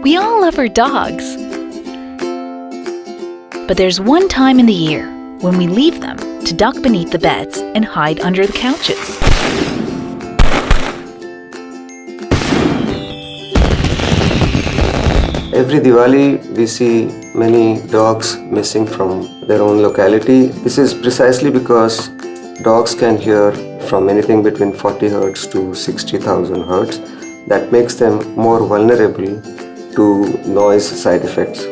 We all love our dogs. But there's one time in the year when we leave them to duck beneath the beds and hide under the couches. Every Diwali, we see many dogs missing from their own locality. This is precisely because dogs can hear from anything between 40 Hz to 60,000 Hz. That makes them more vulnerable to noise side effects.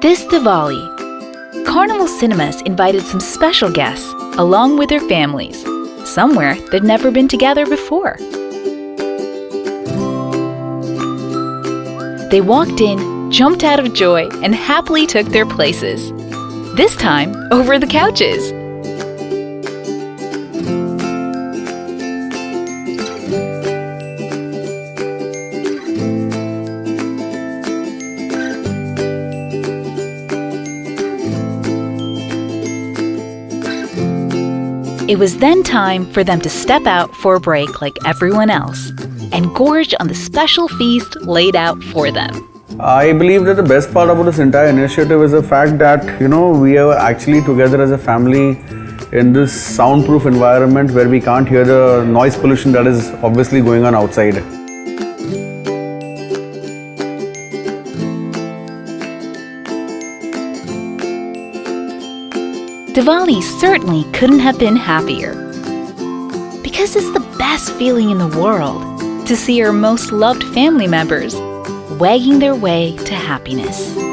This Diwali, Carnival Cinemas invited some special guests along with their families, somewhere they'd never been together before. They walked in, jumped out of joy, and happily took their places. This time, over the couches. It was then time for them to step out for a break like everyone else and gorge on the special feast laid out for them. I believe that the best part about this entire initiative is the fact that, we are actually together as a family in this soundproof environment where we can't hear the noise pollution that is obviously going on outside. Diwali certainly couldn't have been happier. Because it's the best feeling in the world to see our most loved family members wagging their way to happiness.